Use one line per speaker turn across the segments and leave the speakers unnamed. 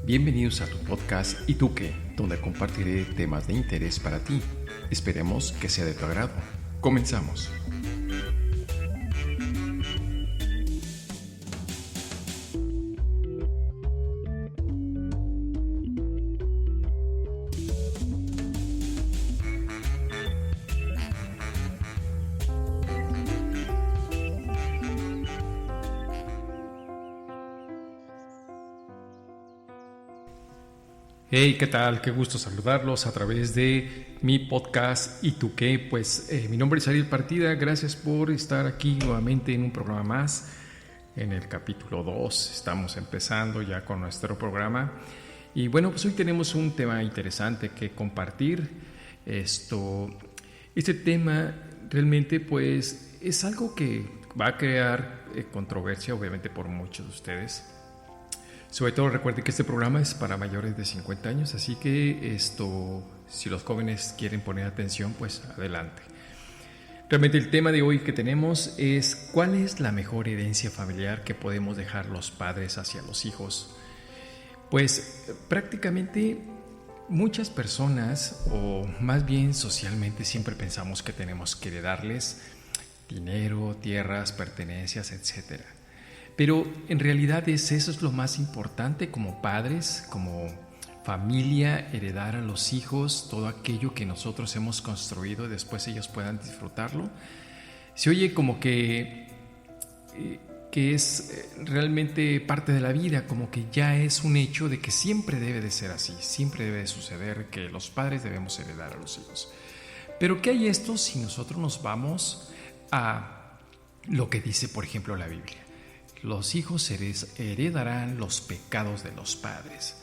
Bienvenidos a tu podcast ¿Y tú qué?, donde compartiré temas de interés para ti. Esperemos que sea de tu agrado. Comenzamos. Hey, ¿qué tal? Qué gusto saludarlos a través de mi podcast ¿Y tú qué? Pues mi nombre es Ariel Partida, gracias por estar aquí nuevamente en un programa más. En el capítulo 2 estamos empezando ya con nuestro programa. Y bueno, pues hoy tenemos un tema interesante que compartir. Este tema realmente pues es algo que va a crear controversia obviamente por muchos de ustedes. Sobre todo recuerden que este programa es para mayores de 50 años, así que si los jóvenes quieren poner atención, pues adelante. Realmente el tema de hoy que tenemos es ¿cuál es la mejor herencia familiar que podemos dejar los padres hacia los hijos? Pues prácticamente muchas personas, o más bien socialmente, siempre pensamos que tenemos que heredarles dinero, tierras, pertenencias, etcétera. Pero en realidad eso es lo más importante como padres, como familia, heredar a los hijos todo aquello que nosotros hemos construido y después ellos puedan disfrutarlo. Se oye como que es realmente parte de la vida, como que ya es un hecho de que siempre debe de ser así, siempre debe de suceder que los padres debemos heredar a los hijos. Pero ¿qué hay esto si nosotros nos vamos a lo que dice, por ejemplo, la Biblia? Los hijos heredarán los pecados de los padres.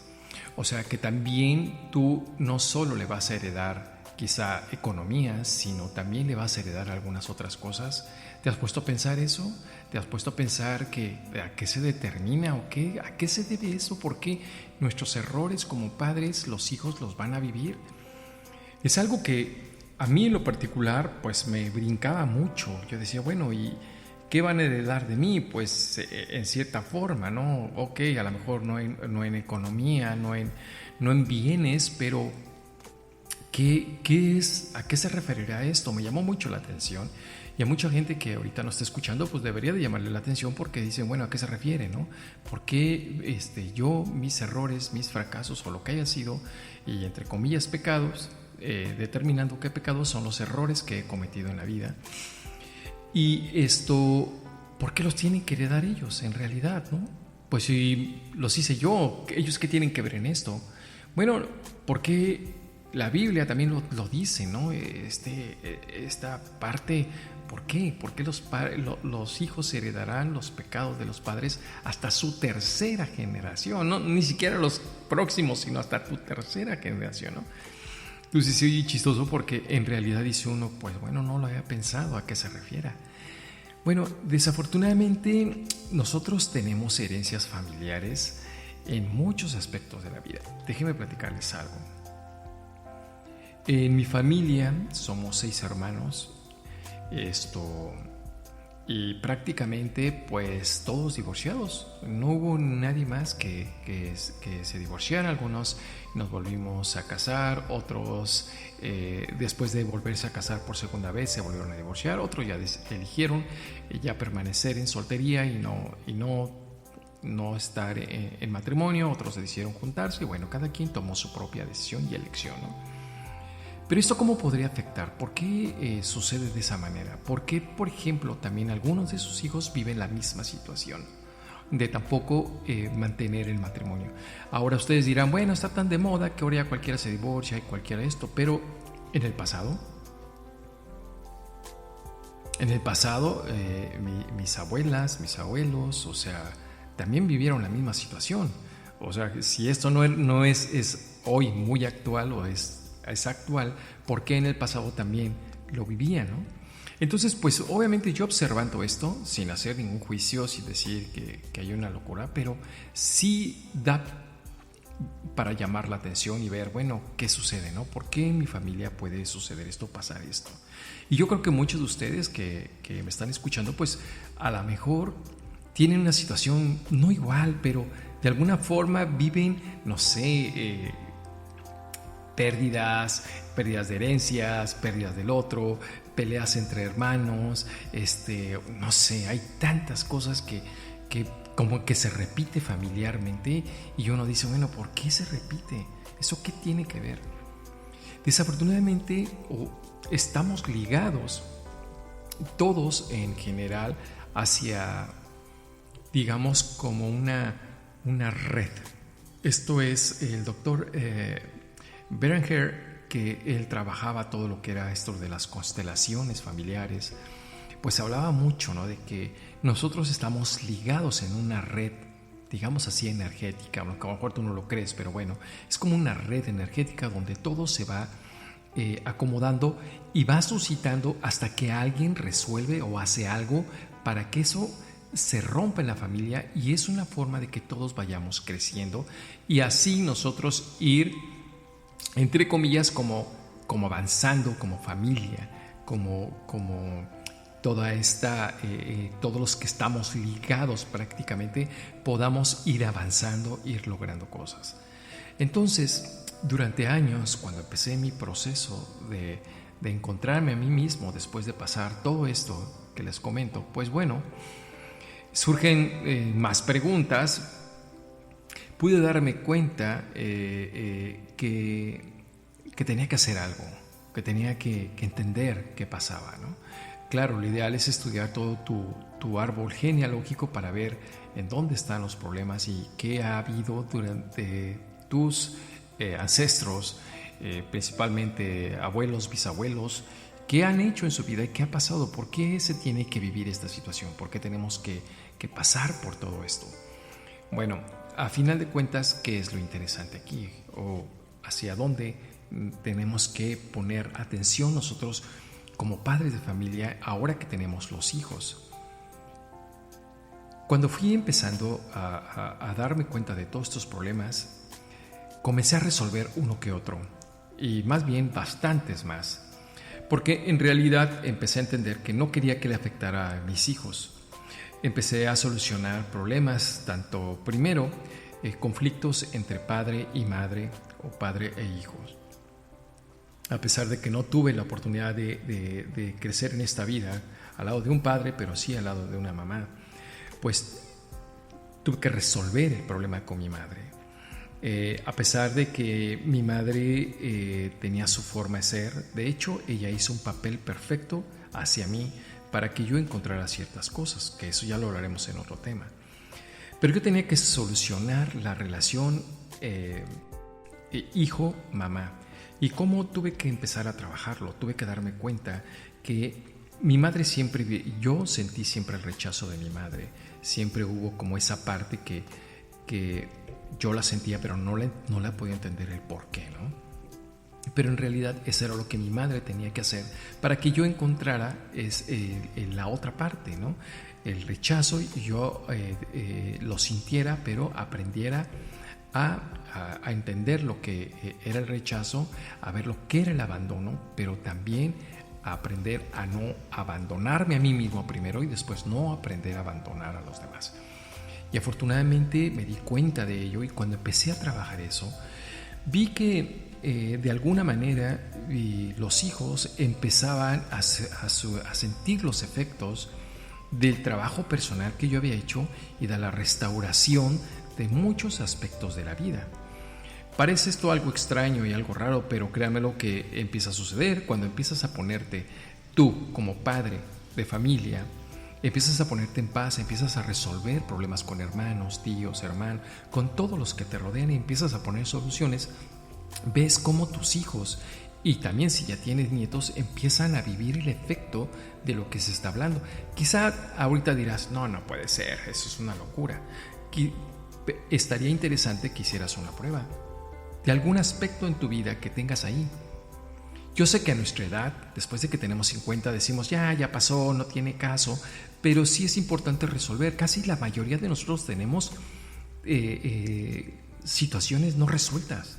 O sea que también tú no solo le vas a heredar quizá economía, sino también le vas a heredar algunas otras cosas. ¿Te has puesto a pensar eso? ¿Te has puesto a pensar a qué se determina o a qué se debe eso? ¿Por qué nuestros errores como padres los hijos los van a vivir? Es algo que a mí en lo particular pues me brincaba mucho. Yo decía, bueno, ¿y qué van a heredar de mí? Pues en cierta forma, ¿no? Ok, a lo mejor no en economía, no en bienes, pero ¿qué es? ¿A qué se referirá esto? Me llamó mucho la atención y a mucha gente que ahorita nos está escuchando pues debería de llamarle la atención porque dicen, bueno, ¿a qué se refiere, no? ¿Por qué yo, mis errores, mis fracasos o lo que haya sido, y entre comillas pecados, determinando qué pecados son los errores que he cometido en la vida? Y ¿por qué los tienen que heredar ellos en realidad, no? Pues si los hice yo, ¿ellos qué tienen que ver en esto? Bueno, porque la Biblia también lo dice, ¿no? Esta parte, ¿por qué? ¿Por qué los hijos heredarán los pecados de los padres hasta su tercera generación? No, ni siquiera los próximos, sino hasta tu tercera generación, ¿no? Entonces se oye chistoso porque en realidad dice uno, pues bueno, no lo había pensado a qué se refiera. Bueno, desafortunadamente nosotros tenemos herencias familiares en muchos aspectos de la vida. Déjenme platicarles algo. En mi familia somos 6 hermanos. Y prácticamente pues todos divorciados. No hubo nadie más que se divorciara. Algunos nos volvimos a casar, otros después de volverse a casar por segunda vez se volvieron a divorciar, otros ya eligieron ya permanecer en soltería y no estar en matrimonio, otros decidieron juntarse y bueno, cada quien tomó su propia decisión y elección, ¿no? Pero esto ¿cómo podría afectar? ¿Por qué sucede de esa manera? ¿Por qué, por ejemplo, también algunos de sus hijos viven la misma situación de tampoco mantener el matrimonio? Ahora ustedes dirán, bueno, está tan de moda que ahora ya cualquiera se divorcia y cualquiera esto, pero en el pasado, mis abuelas, mis abuelos, o sea, también vivieron la misma situación. O sea, si esto no es hoy muy actual o es actual, porque en el pasado también lo vivía, ¿no? Entonces, pues obviamente yo observando esto, sin hacer ningún juicio, sin decir que hay una locura, pero sí da para llamar la atención y ver, bueno, ¿qué sucede, no? ¿Por qué en mi familia puede suceder esto, pasar esto? Y yo creo que muchos de ustedes que me están escuchando, pues a lo mejor tienen una situación no igual, pero de alguna forma viven, no sé, pérdidas de herencias, pérdidas del otro, peleas entre hermanos, no sé, hay tantas cosas que como que se repite familiarmente y uno dice, bueno, ¿por qué se repite? ¿Eso qué tiene que ver? Desafortunadamente estamos ligados todos en general hacia, digamos, como una red. Esto es el doctor Beranger, que él trabajaba todo lo que era esto de las constelaciones familiares, pues hablaba mucho, ¿no?, de que nosotros estamos ligados en una red, digamos así, energética, aunque a lo mejor tú no lo crees, pero bueno, es como una red energética donde todo se va acomodando y va suscitando hasta que alguien resuelve o hace algo para que eso se rompa en la familia, y es una forma de que todos vayamos creciendo y así nosotros ir, entre comillas, como avanzando como familia, como toda esta, todos los que estamos ligados prácticamente podamos ir avanzando, ir logrando cosas. Entonces, durante años, cuando empecé mi proceso de encontrarme a mí mismo después de pasar todo esto que les comento, pues bueno, surgen más preguntas. Pude darme cuenta que tenía que hacer algo, que tenía que entender qué pasaba, ¿no? Claro, lo ideal es estudiar todo tu árbol genealógico para ver en dónde están los problemas y qué ha habido durante tus ancestros, principalmente abuelos, bisabuelos, qué han hecho en su vida y qué ha pasado, por qué se tiene que vivir esta situación, por qué tenemos que pasar por todo esto. Bueno, a final de cuentas, ¿qué es lo interesante aquí? ¿O hacia dónde tenemos que poner atención nosotros como padres de familia ahora que tenemos los hijos? Cuando fui empezando a darme cuenta de todos estos problemas, comencé a resolver uno que otro, y más bien bastantes más, porque en realidad empecé a entender que no quería que le afectara a mis hijos. Empecé a solucionar problemas, tanto primero conflictos entre padre y madre o padre e hijos. A pesar de que no tuve la oportunidad de crecer en esta vida al lado de un padre, pero sí al lado de una mamá, pues tuve que resolver el problema con mi madre. A pesar de que mi madre tenía su forma de ser, de hecho ella hizo un papel perfecto hacia mí para que yo encontrara ciertas cosas, que eso ya lo hablaremos en otro tema. Pero yo tenía que solucionar la relación hijo-mamá. ¿Y cómo tuve que empezar a trabajarlo? Tuve que darme cuenta que mi madre siempre, yo sentí siempre el rechazo de mi madre. Siempre hubo como esa parte que yo la sentía, pero no la podía entender el por qué, ¿no? Pero en realidad eso era lo que mi madre tenía que hacer para que yo encontrara la otra parte, ¿no? El rechazo, y yo lo sintiera, pero aprendiera a entender lo que era el rechazo, a ver lo que era el abandono, pero también a aprender a no abandonarme a mí mismo primero y después no aprender a abandonar a los demás. Y afortunadamente me di cuenta de ello, y cuando empecé a trabajar eso, vi que de alguna manera los hijos empezaban a sentir los efectos del trabajo personal que yo había hecho y de la restauración de muchos aspectos de la vida. Parece esto algo extraño y algo raro, pero créanmelo que empieza a suceder cuando empiezas a ponerte tú como padre de familia, empiezas a ponerte en paz, empiezas a resolver problemas con hermanos, tíos, hermanos, con todos los que te rodean, y empiezas a poner soluciones. Ves cómo tus hijos, y también si ya tienes nietos, empiezan a vivir el efecto de lo que se está hablando. Quizá ahorita dirás, no puede ser, eso es una locura. Estaría interesante que hicieras una prueba de algún aspecto en tu vida que tengas ahí. Yo sé que a nuestra edad, después de que tenemos 50, decimos, ya pasó, no tiene caso, pero sí es importante resolver. Casi la mayoría de nosotros tenemos situaciones no resueltas.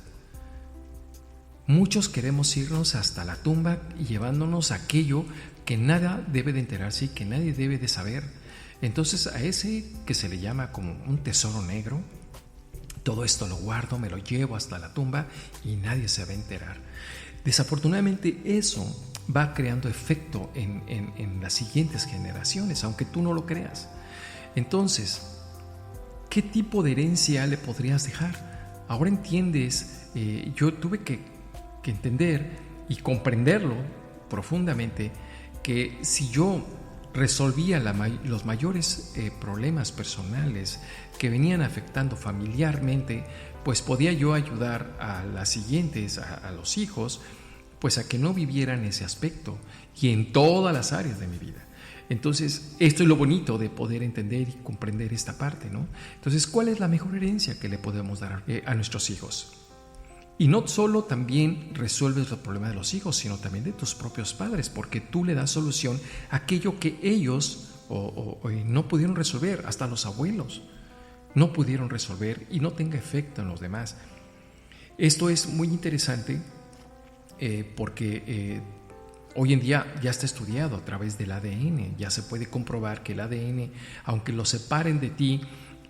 Muchos queremos irnos hasta la tumba y llevándonos aquello que nada debe de enterarse y que nadie debe de saber. Entonces a ese que se le llama como un tesoro negro, Todo esto lo guardo, me lo llevo hasta la tumba y nadie se va a enterar. Desafortunadamente eso va creando efecto en las siguientes generaciones, aunque tú no lo creas. Entonces, ¿qué tipo de herencia le podrías dejar? Ahora entiendes, yo tuve que entender y comprenderlo profundamente, que si yo resolvía los mayores problemas personales que venían afectando familiarmente, pues podía yo ayudar a las siguientes, a los hijos, pues a que no vivieran ese aspecto y en todas las áreas de mi vida. Entonces, esto es lo bonito de poder entender y comprender esta parte, ¿no? Entonces, ¿cuál es la mejor herencia que le podemos dar a nuestros hijos? Y no solo también resuelves los problemas de los hijos, sino también de tus propios padres, porque tú le das solución a aquello que ellos no pudieron resolver, hasta los abuelos no pudieron resolver y no tenga efecto en los demás. Esto es muy interesante porque hoy en día ya está estudiado a través del ADN, ya se puede comprobar que el ADN, aunque lo separen de ti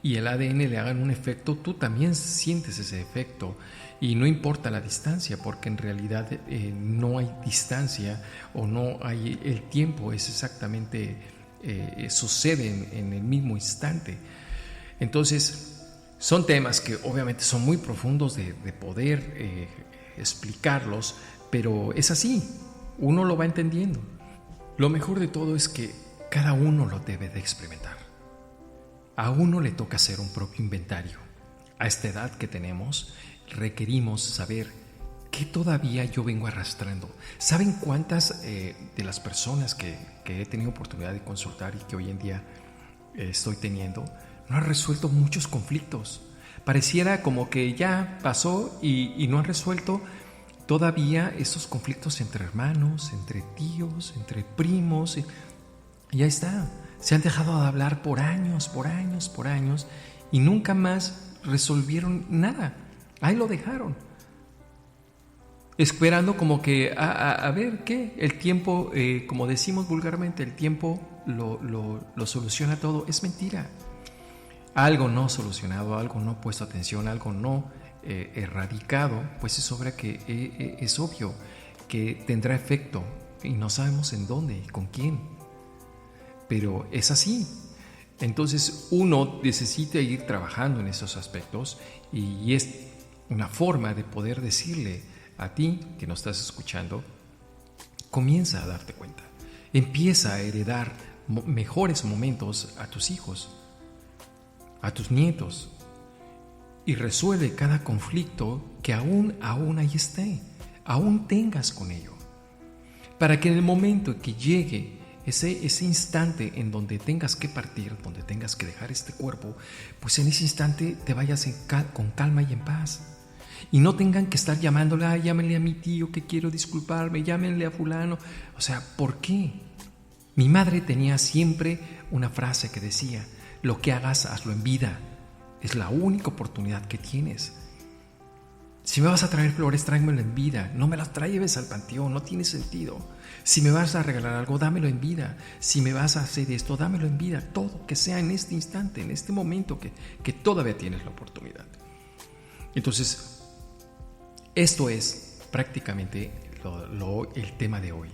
y el ADN le hagan un efecto, tú también sientes ese efecto y no importa la distancia, porque en realidad no hay distancia o no hay, el tiempo es exactamente, sucede en el mismo instante. Entonces, son temas que obviamente son muy profundos de poder explicarlos, pero es así, uno lo va entendiendo. Lo mejor de todo es que cada uno lo debe de experimentar. A uno le toca hacer un propio inventario. A esta edad que tenemos, requerimos saber qué todavía yo vengo arrastrando. ¿Saben cuántas de las personas que he tenido oportunidad de consultar y que hoy en día estoy teniendo, no han resuelto muchos conflictos? Pareciera como que ya pasó y no han resuelto todavía esos conflictos entre hermanos, entre tíos, entre primos. Y ahí está. Se han dejado de hablar por años y nunca más resolvieron nada. Ahí lo dejaron. Esperando como que a ver qué. El tiempo, como decimos vulgarmente, el tiempo lo soluciona todo. Es mentira. Algo no solucionado, algo no puesto atención, algo no erradicado, pues es obvio que tendrá efecto y no sabemos en dónde y con quién. Pero es así. Entonces uno necesita ir trabajando en esos aspectos y es una forma de poder decirle a ti que nos estás escuchando, comienza a darte cuenta, empieza a heredar mejores momentos a tus hijos, a tus nietos, y resuelve cada conflicto que aún ahí esté, aún tengas con ello, para que en el momento que llegue ese instante en donde tengas que partir, donde tengas que dejar este cuerpo, pues en ese instante te vayas con calma y en paz. Y no tengan que estar llamándole, llámenle a mi tío que quiero disculparme, llámenle a fulano. O sea, ¿por qué? Mi madre tenía siempre una frase que decía, lo que hagas, hazlo en vida. Es la única oportunidad que tienes. Si me vas a traer flores, tráemelo en vida. No me las traigas al panteón, no tiene sentido. Si me vas a regalar algo, dámelo en vida. Si me vas a hacer esto, dámelo en vida. Todo, que sea en este instante, en este momento que todavía tienes la oportunidad. Entonces, esto es prácticamente el tema de hoy.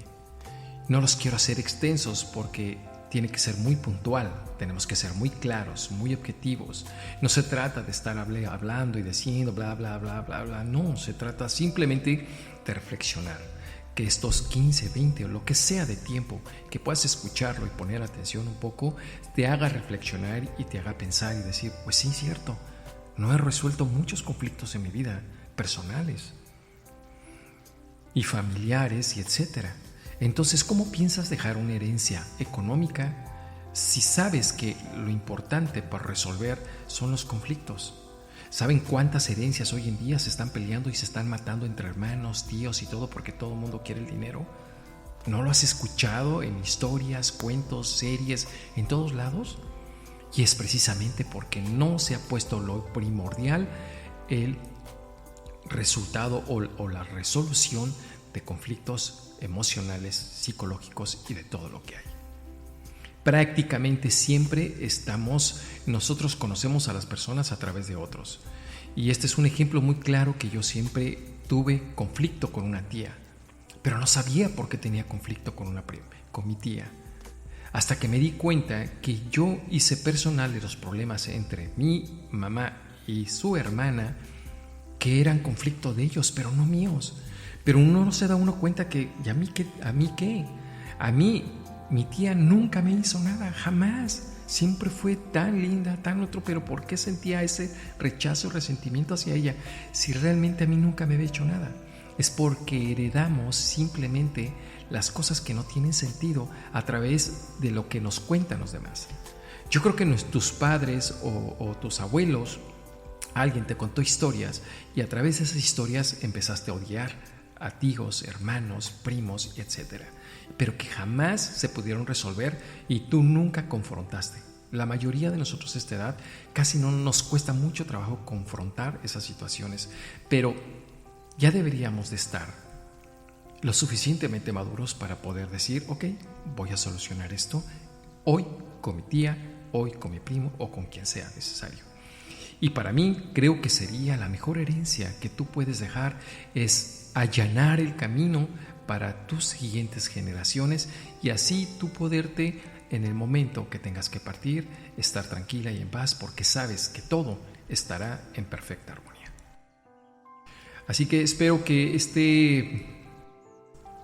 No los quiero hacer extensos porque tiene que ser muy puntual. Tenemos que ser muy claros, muy objetivos. No se trata de estar hablando y diciendo bla, bla, bla, bla, bla. No, se trata simplemente de reflexionar. Que estos 15, 20 o lo que sea de tiempo que puedas escucharlo y poner atención un poco, te haga reflexionar y te haga pensar y decir, pues sí, cierto, no he resuelto muchos conflictos en mi vida, personales y familiares y etcétera. Entonces, ¿cómo piensas dejar una herencia económica si sabes que lo importante para resolver son los conflictos? ¿Saben cuántas herencias hoy en día se están peleando y se están matando entre hermanos, tíos y todo porque todo el mundo quiere el dinero? ¿No lo has escuchado en historias, cuentos, series, en todos lados? Y es precisamente porque no se ha puesto lo primordial, el resultado o la resolución de conflictos emocionales, psicológicos y de todo lo que hay. Prácticamente siempre nosotros conocemos a las personas a través de otros Y este es un ejemplo muy claro que yo siempre tuve conflicto con una tía, pero no sabía por qué tenía conflicto con mi tía. Hasta que me di cuenta que yo hice personal de los problemas entre mi mamá y su hermana, que eran conflicto de ellos, pero no míos. Pero uno no se da cuenta que, ¿y a mí qué? ¿A mí qué? A mí, mi tía nunca me hizo nada, jamás. Siempre fue tan linda, tan otro, pero ¿por qué sentía ese rechazo, resentimiento hacia ella si realmente a mí nunca me había hecho nada? Es porque heredamos simplemente las cosas que no tienen sentido a través de lo que nos cuentan los demás. Yo creo que tus padres o tus abuelos, alguien te contó historias y a través de esas historias empezaste a odiar a tíos, hermanos, primos, etc. Pero que jamás se pudieron resolver y tú nunca confrontaste. La mayoría de nosotros a esta edad casi no nos cuesta mucho trabajo confrontar esas situaciones, pero ya deberíamos de estar lo suficientemente maduros para poder decir, ok, voy a solucionar esto hoy con mi tía, hoy con mi primo o con quien sea necesario. Y para mí creo que sería la mejor herencia que tú puedes dejar es allanar el camino para tus siguientes generaciones y así tú poderte en el momento que tengas que partir estar tranquila y en paz porque sabes que todo estará en perfecta armonía. Así que espero que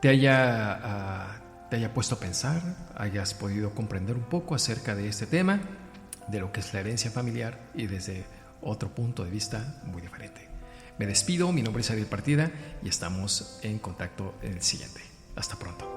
te haya puesto a pensar, hayas podido comprender un poco acerca de este tema, de lo que es la herencia familiar y desde otro punto de vista muy diferente. Me despido, mi nombre es Ariel Partida y estamos en contacto en el siguiente. Hasta pronto.